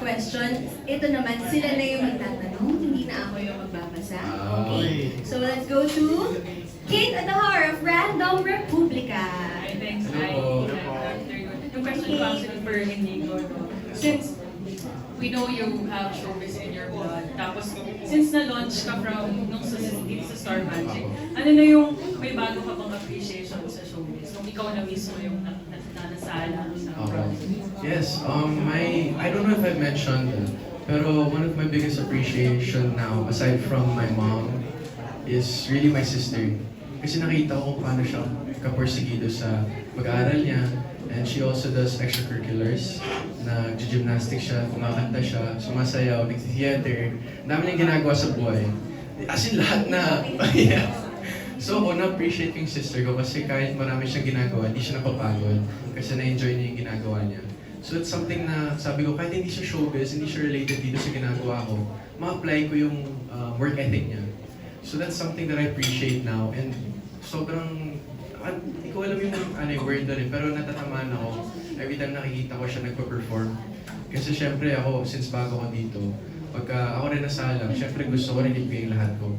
question. Ito naman, sila na yung magtatanong, hindi na ako yung magbabasa. Okay? So let's go to Kate Adahar of Random Republica. Hi, thanks. Hi, Hello. Yung question ko actually for Inigo, no? Since we know you have showbiz in your blood, tapos since na-launch ka from nung dito sa Star Magic, ano na yung may bago ka pang appreciation sa showbiz? Kung ikaw na mismo yung nasala sa project. Yes, I don't know if I mentioned, pero one of my biggest appreciation now, aside from my mom, is really my sister. Kasi nakita ko kung paano siya kaporsigido sa pag-aaral niya. And she also does extracurriculars. Nag-gymnastics siya, kumakanta siya, sumasayaw, nag-theater. Ang dami niyang ginagawa sa buhay. As in lahat na. Yeah. So ako na-appreciate ko yung sister ko kasi kahit marami siyang ginagawa, hindi siya napapagod. Kasi na-enjoy niya yung ginagawa niya. So it's something na sabi ko, kahit hindi siya showbiz, hindi siya related dito sa ginagawa ko, ma-apply ko yung work ethic niya. So that's something that I appreciate now. And sobrang, hindi ko alam yung word na rin, pero natatamaan ako every time nakikita ko siya nagpa-perform. Kasi syempre ako, since bago ako dito, pagka ako rin nasalang, syempre gusto ko rin ibigay yung lahat ko.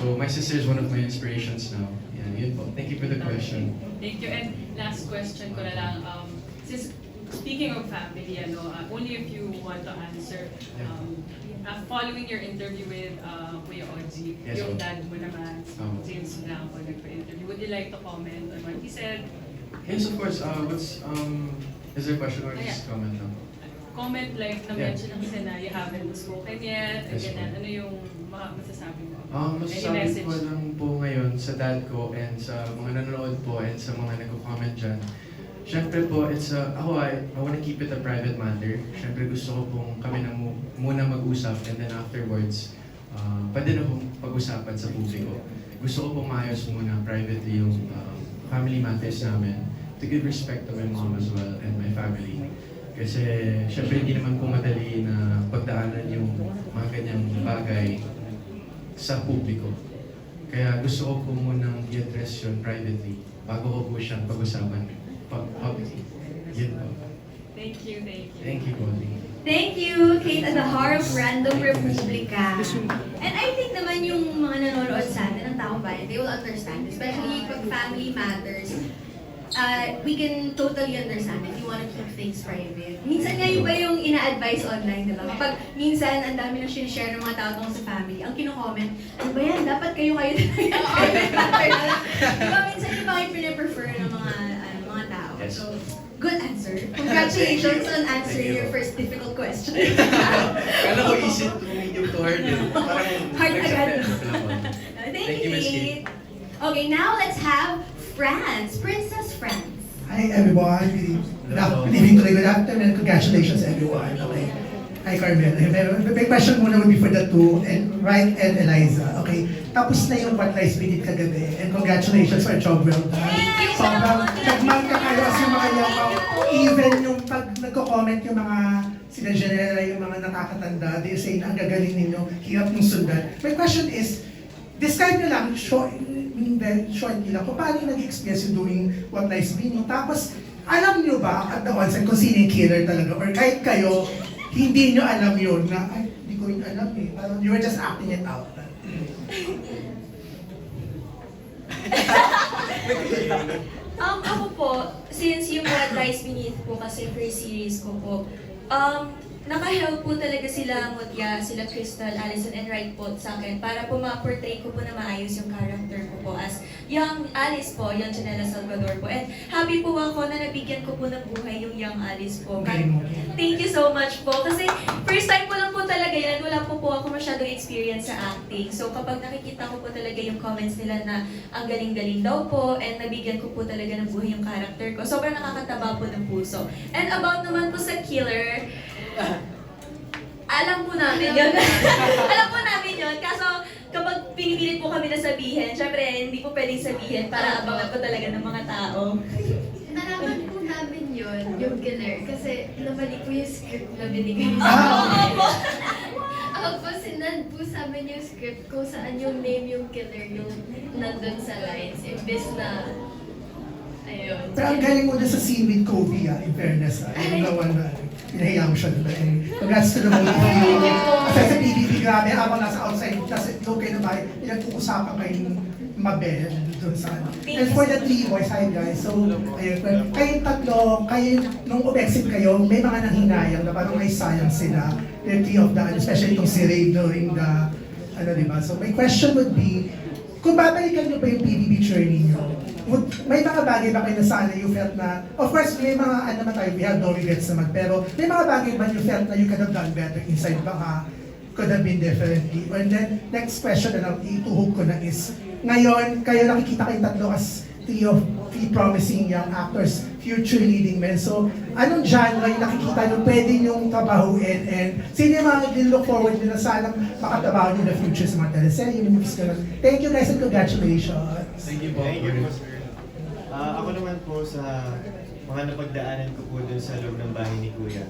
So my sister is one of my inspirations now. Yan, yun po. Thank you for the question. Thank you. And last question ko na lang, since speaking of family, only if you want to answer, following your interview with Kuya Oji, Yes, yung po. dad mo naman, James Blanco, nagpa-interview, would you like to comment on what he said? Yes, of course. Is there a question or just comment lang? Comment like na-mention lang kasi na you haven't spoken yet, and Yes, ganyan. Ano yung masasabi mo? Masasabi message? ko lang po ngayon sa dad ko and sa mga nanonood po and sa mga nagko-comment dyan. Siyempre po, I want to keep it a private matter. Siyempre gusto ko pong kami na muna mag-usap and then afterwards, pwede na pong pag-usapan sa publiko. Gusto ko pong maayos muna privately yung family matters namin to give respect to my mom as well and my family. Kasi siyempre hindi naman po madali na pagdaanan yung mga ganyang bagay sa publiko. Kaya gusto ko po munang i-address yun privately bago ko po siyang pag-usapan publicly. Yun po. Thank you, thank you. Thank you po. Thank you, Kate Adahar of Random Republica. And I think naman yung mga nanonood sa atin ng taong bayan, they will understand. Especially pag family matters, we can totally understand if you want to keep things private. Minsan nga yung ba yung ina-advise online, diba? Kapag minsan ang dami nang share ng mga tao tungkol sa family, ang kino-comment, ano ba yan? Dapat kayo private matter na lang. Diba minsan yung mga pinaprefer ng mga tao. Yes. So, good answer. Congratulations on answering your first difficult question. Kala ko easy to medium to hard eh. Parang Hard agad. Thank you, Miss Kate. Okay, now let's have France, Princess France. Hi everyone, good evening today, good afternoon, congratulations everyone. Okay. Hi Carmen. My question muna would be for the two, and Wright and Eliza. Okay, tapos na yung What Lies Beneath kagabi, and congratulations for a job well done. Sobrang nagman ka kayo as yung mga yapaw. Even yung pag nagko-comment yung mga sila General, yung mga nakakatanda, they say na ang gagaling ninyo, hirap yung sundan. My question is, describe nyo lang, shortly lang, kung paano yung nag-experience yung doing What Lies Beneath. Tapos, alam nyo ba at the onset kung sino yung killer talaga? Or kahit kayo, hindi nyo alam yun na, ay, hindi ko rin alam eh. Parang you were just acting it out. Ako po, since yung What Lies Beneath po kasi first series ko po, naka-help po talaga sila Mutya, sila Crystal, Allison, and Wright po sa akin para po ma-portray ko po na maayos yung character ko po as young Alice po, young Janela Salvador po. And happy po ako na nabigyan ko po ng buhay yung young Alice po. Thank you so much po. Kasi first time ko lang po talaga yan, wala po ako masyadong experience sa acting. So kapag nakikita ko po talaga yung comments nila na ang galing-galing daw po and nabigyan ko po talaga ng buhay yung character ko, sobrang nakakataba po ng puso. And about naman po sa killer, alam po namin yun. Alam po namin yun. Kaso, kapag pinipilit po kami na sabihin, syempre, hindi po pwedeng sabihin para abangan po talaga ng mga tao. Nalaman po namin yun, yung killer, kasi nabalik po yung script na binigay sa Opo. Ako po, sinand po sa amin yung script kung saan yung name yung killer, yung nandun sa lines, imbes na, ayun. Pero ang galing mo na sa scene with Kobe in fairness, yung gawa na. pinahiya mo siya, diba? And congrats to the both of you. Kasi sa PBB, grabe, habang nasa outside, kasi doon kayo na bahay, pinag-uusapan kayong mabel doon sa ano. And for the 3 boys, hi guys. So, ayun, kayong tatlo, kayo, nung umexit kayo, may mga nanghinayang na parang may sayang sila. The 3 of them, especially itong si Ray during the, ano diba? So, my question would be, kung babalikan nyo ba yung PBB journey nyo, may mga bagay ba kayo na sana you felt na, of course, may mga, ano naman tayo, we have no regrets naman, pero may mga bagay ba you felt na you could have done better inside baka could have been differently? And then, next question na lang, ituhog ko na is, ngayon, kayo nakikita kayong tatlo as three promising young actors, future leading men. So, anong genre yung nakikita nyo pwede nyong trabahuin and sino yung mga look forward nyo na sana makatrabaho nyo in the future sa mga teleserye, movies ka. Thank you guys and congratulations. Thank you po. Thank you po, sir. Ako naman po sa mga napagdaanan ko po dun sa loob ng bahay ni Kuya.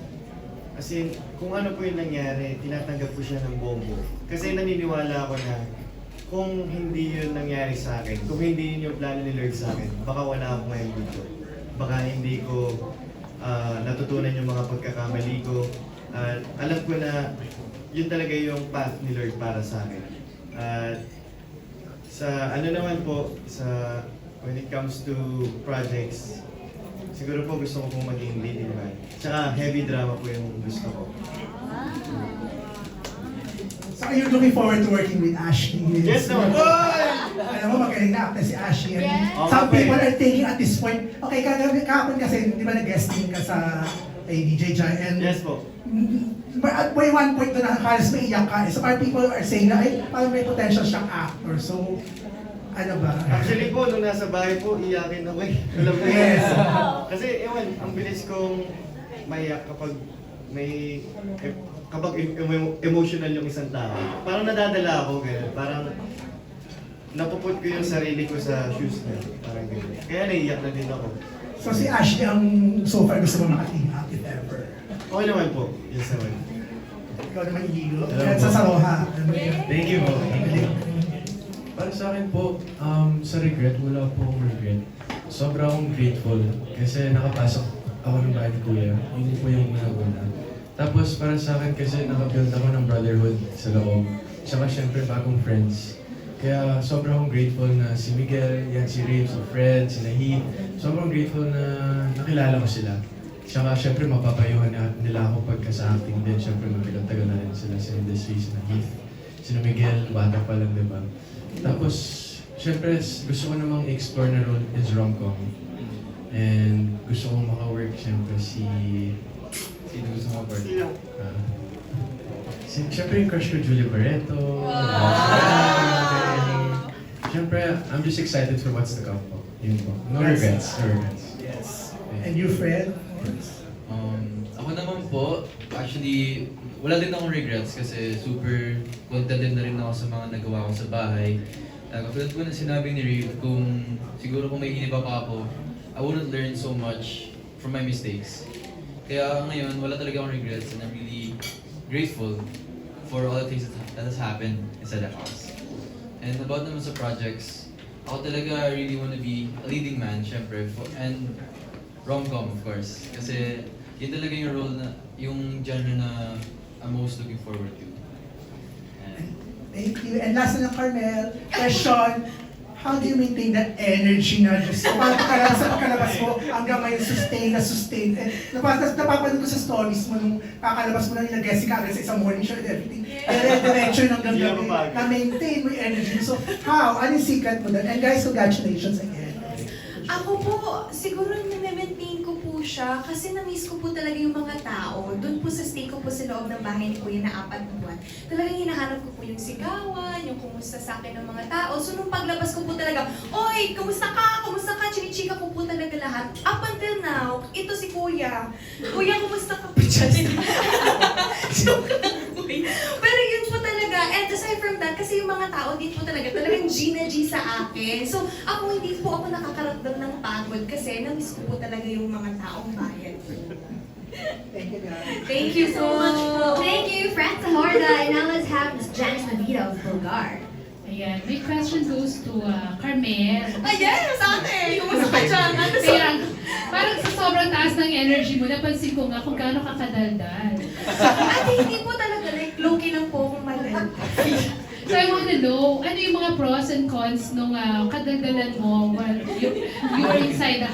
Kasi kung ano po yung nangyari, tinatanggap ko siya ng buong buo. Kasi naniniwala ako na kung hindi yun nangyari sa akin, kung hindi yun yung plano ni Lord sa akin, baka wala ako ngayon dito. Baka hindi ko natutunan yung mga pagkakamali ko. Alam ko na yun talaga yung path ni Lord para sa akin. Sa ano naman po, sa when it comes to projects, siguro po gusto ko pong maging leading man. Tsaka heavy drama po yung gusto ko. So are you looking forward to working with Ashley? Yes, naman. Alam mo, magaling na actor si Ashley. And Yes. some people are thinking at this point, okay, kahapon kasi, di ba nag-guesting ka sa DJ Jai? And Yes po. at by one point na halos may iyak ka. So our people are saying na, ay, parang may potential siyang actor. So, ano ba? Actually po, nung nasa bahay po, iyakin ako eh. Alam mo Yes. Kasi, ewan, ang bilis kong maiyak kapag may... kapag emotional yung isang tao. Parang nadadala ako, gano'n. Parang napuput ko yung sarili ko sa shoes niya. Parang gano'n. Kaya naiiyak na din ako. So si Ashley ang so far gusto mo makating up if ever. Okay naman po. Yes naman. Ikaw naman Iligo. Hello At po. sa Saroha. Thank you po. Para sa akin po, sa regret, wala po akong regret. Sobrang akong grateful kasi nakapasok ako ng bahay ni Kuya. Yun po yung una-una. Tapos para sa akin kasi nakabuild ako ng brotherhood sa loob. Tsaka syempre bagong friends. Kaya sobrang akong grateful na si Miguel, yan si Ray, si Fred, si Nahi. Sobrang grateful na nakilala ko sila. Tsaka syempre mapapayuhan nila ako pagka sa acting din. Syempre tagal na rin sila sa industry, si Nahi. Si Miguel, bata pa lang, diba? Tapos, syempre gusto ko namang explore na role is rom-com. And gusto kong maka-work syempre sino gusto mo part? Siyempre yung crush ko, Julia Barreto. Siyempre, I'm just excited for what's to come po. Yun po. No regrets. No regrets. Yes. And you, Fred? Ako naman po, actually, wala din akong regrets kasi super contented na rin ako sa mga nagawa ko sa bahay. Katulad ko na sinabi ni Reeve, siguro kung may iniba pa ako, I wouldn't learn so much from my mistakes. Kaya ngayon, wala talaga akong regrets and I'm really grateful for all the things that has happened inside the house. And about naman sa projects, ako talaga really wanna be a leading man, syempre, and rom-com of course. Kasi yun talaga yung role na, yung genre na I'm most looking forward to. Thank you. And last na lang, Carmel. Question. How do you maintain that energy na just paano sa pagkalabas mo hanggang ngayon sustain? And napapanood ko sa stories mo nung kakalabas mo na nila-guest ka agad sa isang morning show and everything. Diretso ng gabi na-maintain mo yung energy. So how? Ano yung secret mo doon? And guys, congratulations again. Ako po, siguro nime-maintain ko po siya kasi na-miss ko po talaga yung mga tao. Doon po sa stay ko po sa loob ng bahay ni Kuya na 4 na buwan. Talagang hinahanap ko po yung sigawan, yung kumusta sa akin ng mga tao. So nung paglabas ko po talaga, oy, kumusta ka? Kumusta ka? Chinichika ko po talaga lahat. Up until now, ito si Kuya. Kuya, kumusta ka po dyan? Joke lang, Kuya. Pero yun po talaga. And aside from that, kasi yung mga tao din po talagang G na G sa akin. So ako hindi po ako nakakaramdam ng pagod kasi na-miss ko po talaga yung mga taong bayan. Thank you, guys. Thank you so much po. Thank you, Franz Horda. And now let's have Ms. Janice Navita of Bulgar. Ayan, my question goes to Carmel. Ayan, sa atin! Kumusta ka dyan? Ano Kaya, Parang sa sobrang taas ng energy mo, napansin ko nga kung gaano ka kadaldal. Ate, hindi po talaga, like, low-key lang po akong madal. So I want to know, ano yung mga pros and cons nung kadaldalan mo while you were inside the